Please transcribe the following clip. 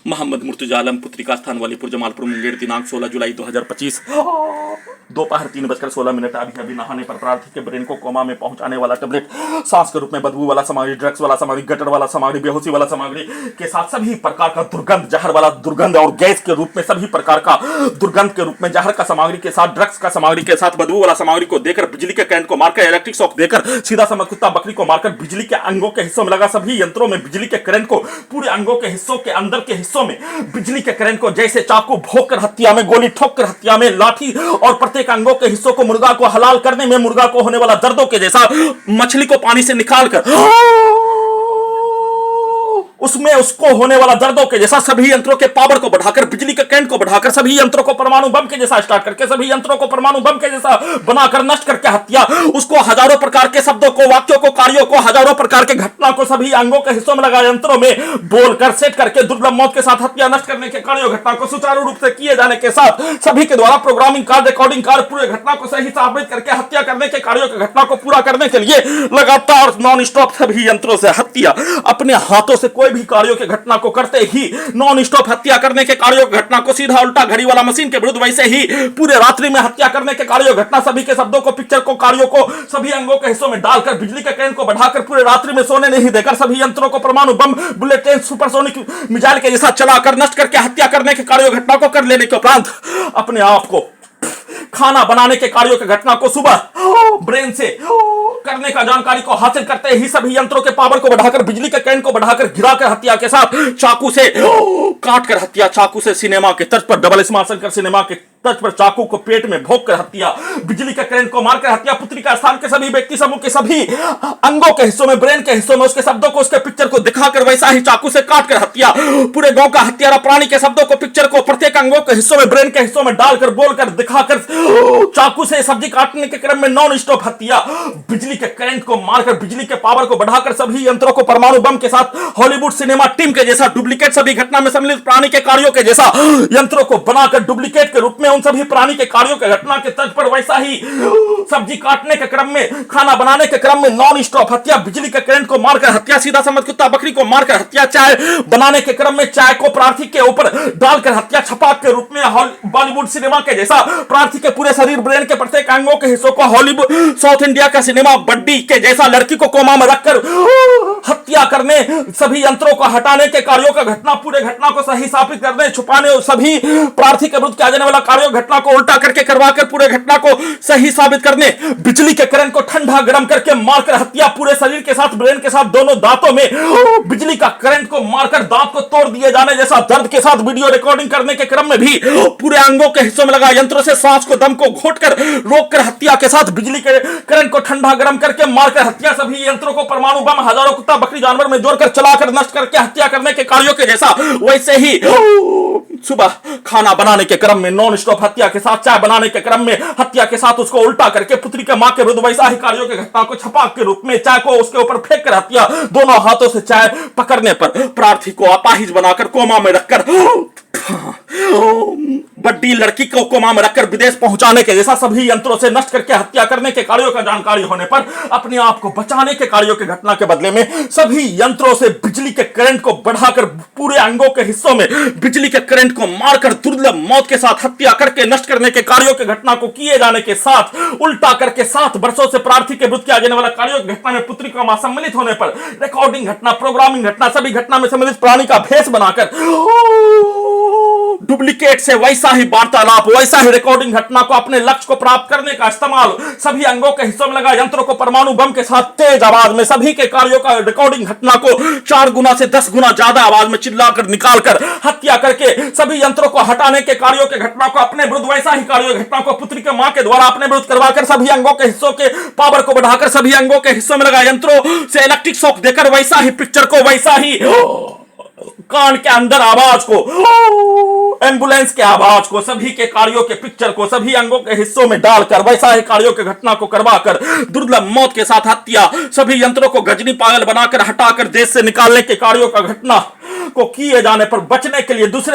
मोहम्मद मुर्तजा आलम, पुत्री का स्थान वालीपुर जमालपुर मुंगेर, दिनांक 16 जुलाई 2025 दोपहर 3:16। अभी नहाने पर प्रार्थी के ब्रेन को कोमा में पहुंचाने वाला टेबलेट, सांस के रूप में बदबू वाला सामग्री, ड्रग्स वाला सामग्री, गटर वाला सामग्री, बेहोशी वाला सामग्री के साथ सभी प्रकार का दुर्गंध, जहर वाला दुर्गंध और गैस के रूप में सभी प्रकार का दुर्गंध के रूप में जहर का सामग्री के साथ, ड्रग्स का सामग्री के साथ, बदबू वाला सामग्री को देकर, बिजली के करंट को मारकर, इलेक्ट्रिक शॉक देकर, सीधा समझ कुत्ता बकरी को मारकर, बिजली के अंगों के हिस्सों में लगा सभी यंत्रों में बिजली के करंट को, पूरे अंगों के हिस्सों के अंदर के हिस्सों में बिजली के करंट को, जैसे चाकू भोंक कर हत्या में, गोली ठोक कर हत्या में, लाठी और प्रत्येक अंगों के हिस्सों को, मुर्गा को हलाल करने में, मुर्गा को होने वाला दर्दों के जैसा, मछली को पानी से निकाल कर उसमें उसको होने वाला दर्दों के जैसा, सभी यंत्रों के पावर को बढ़ाकर, बिजली के करंट को बढ़ाकर, सभी यंत्रों को परमाणु बम के जैसा स्टार्ट करके, सभी यंत्रों को परमाणु बम के जैसा बनाकर नष्ट करके हत्या, उसको हजारों प्रकार के शब्दों को, वाक्यों को, कार्यों को, हजारों प्रकार के घटना को सभी अंगों के हिस्सों में लगा यंत्रों में बोलकर सेट करके दुर्लभ मौत के साथ हत्या नष्ट करने के कार्यों, घटना को सुचारू रूप से किए जाने के साथ सभी के द्वारा प्रोग्रामिंग कार्य, रिकॉर्डिंग कार्य, पूरे घटना को सही साबित करके हत्या करने के कार्यों की घटना को पूरा करने के लिए लगातार नॉन स्टॉप सभी यंत्रों से हत्या, अपने हाथों से कोई भी कार्यों की घटना को करते ही नॉन स्टॉप हत्या करने के कार्यों की घटना को सीधा उल्टा घड़ी वाला मशीन के विरुद्ध, वैसे ही पूरे रात्रि में हत्या करने के कार्यों घटना, सभी के शब्दों को, पिक्चर को, कार्यों को सभी अंगों के हिस्सों में डालकर, बिजली के करंट को बढ़ाकर, पूरे रात्रि में सोने नहीं देकर, सभी यंत्रों को परमाणु बम, बुलेट ट्रेन, सुपरसोनिक मिसाइल के जैसा चलाकर नष्ट करके हत्या करने के कार्यों घटना को कर लेने के उपरांत अपने आप को खाना बनाने के कार्यों की घटना को सुबह ब्रेन से करने का जानकारी को हासिल करते ही सभी यंत्रों के पावर को बढ़ाकर, बिजली के करंट को बढ़ाकर, गिराकर हत्या के साथ, चाकू से काट कर हत्या, चाकू से सिनेमा के तर्ज पर, डबल स्मार्ट शंकर सिनेमा के तर्ज पर चाकू को पेट में भोंक कर हत्या, बिजली के करंट को मारकर हत्या, पुत्री का स्थान के सभी व्यक्ति समूह के सभी अंगों के हिस्सों में, ब्रेन के हिस्सों में, उसके शब्दों को, उसके पिक्चर को दिखाकर वैसा ही चाकू से काट कर हत्या, पूरे गांव का हत्यारा प्राणी के शब्दों को, पिक्चर को प्रत्येक अंगों के हिस्सों में, ब्रेन के हिस्सों में डालकर, बोलकर, दिखाकर, चाकू से सब्जी काटने के क्रम में नॉन स्टॉप हत्या, बिजली के करंट को मारकर, बिजली के पावर को बढ़ाकर, सभी यंत्रों को परमाणु बम के साथ, हॉलीवुड सिनेमा टीम के जैसा डुप्लीकेट, सभी घटना में सम्मिलित प्राणी के कार्यों के जैसा यंत्रों को बनाकर डुप्लीकेट के रूप में उन सभी प्राणी के कार्यों के घटना के तर्ज पर वैसा ही सब्जी काटने के क्रम में, खाना बनाने के क्रम में नॉन स्टॉप हत्या, बिजली के करंट को मारकर हत्या, सीधा समझ कुत्ता बकरी को मारकर हत्या, चाय बनाने के क्रम में चाय को प्रार्थी के ऊपर डालकर हत्या, छपाक के रूप में बॉलीवुड सिनेमा के जैसा प्रार्थी के पूरे शरीर, ब्रेन के प्रत्येक अंगों के हिस्सों को, हॉलीवुड साउथ इंडिया का सिनेमा बड्डी के जैसा लड़की को कोमा में रखकर हत्या करने, सभी यंत्रों को हटाने के कार्यों का घटना, पूरे घटना को सही साबित करने, छुपाने, सभी प्रार्थी के विरुद्ध किया जाने वाला कार्यों घटना को उल्टा करके करवाकर पूरे घटना को सही साबित करने, बिजली के करंट को ठंडा गर्म करके मारकर हत्या, पूरे शरीर के साथ, ब्रेन के साथ, दोनों दांतों में बिजली का करंट को मारकर दांत को तोड़ दिए जाने जैसा दर्द के साथ वीडियो रिकॉर्डिंग करने के क्रम में भी पूरे अंगों के हिस्सों में लगा यंत्रों से सांस को, दम को घोटकर रोककर हत्या के साथ, बिजली के करंट को ठंडा गर्म करके मारकर हत्या, सभी यंत्रों को परमाणु बम, हजारों कुत्ता बकरी जानवर में जोड़कर चलाकर नष्ट करके हत्या करने के कार्यों के जैसा, वैसे ही सुबह खाना बनाने के क्रम में नॉन स्टॉप हत्या के साथ, चाय बनाने के क्रम में हत्या के साथ, उसको उल्टा करके पुत्री के मां के विरुद्ध वैसा ही कार्यों की घटना को छपाक के रूप में, चाय को उसके ऊपर फेंक कर हत्या, दोनों हाथों से चाय पकड़ने पर प्रार्थी को अपाहिज बनाकर कोमा में रखकर बड्डी लड़की को कोमा में रखकर विदेश पहुंचाने के जैसा, सभी यंत्रों से नष्ट करके हत्या करने के कार्यों का जानकारी होने पर अपने आप को बचाने के कार्यों की घटना के बदले में सभी यंत्रों से बिजली के करंट को बढ़ाकर, पूरे अंगों के हिस्सों में बिजली के करंट को मारकर दुर्लभ मौत के साथ हत्या करके नष्ट करने के कार्यों की घटना को किए जाने के साथ, उल्टा करके 7 वर्षों से प्रार्थी के विरुद्ध किया जाने वाला कार्यों की घटना में पुत्री का मां सम्मिलित होने पर रिकॉर्डिंग घटना, प्रोग्रामिंग घटना, सभी घटना में सम्मिलित प्राणी का भेष बनाकर डुप्लीकेट से वैसा ही वार्तालाप, वैसा ही रिकॉर्डिंग घटना को अपने लक्ष्य को प्राप्त करने का इस्तेमाल, सभी अंगों के हिस्सों में लगा यंत्रों को परमाणु बम के साथ तेज आवाज में सभी के कार्यों का रिकॉर्डिंग घटना को 4 गुना से 10 गुना ज्यादा आवाज में चिल्लाकर निकालकर हत्या करके सभी यंत्रों को हटाने के कार्यों के घटना को अपने विरुद्ध, वैसा ही कार्यों घटना को पुत्री के मां के द्वारा अपने विरुद्ध करवाकर, सभी अंगों के हिस्सों के पावर को बढ़ाकर, सभी अंगों के हिस्सों में लगा यंत्रों से इलेक्ट्रिक शॉक देकर, वैसा ही पिक्चर को, वैसा ही कान के अंदर आवाज को, एम्बुलेंस के आवाज को, सभी के कार्यों के पिक्चर को सभी अंगों के हिस्सों में डालकर, वैसा ही कार्यों की घटना को करवाकर दुर्लभ मौत के साथ हत्या, सभी यंत्रों को गजनी पागल बनाकर हटाकर देश से निकालने के कार्यों का घटना को किए जाने पर बचने के लिए दूसरे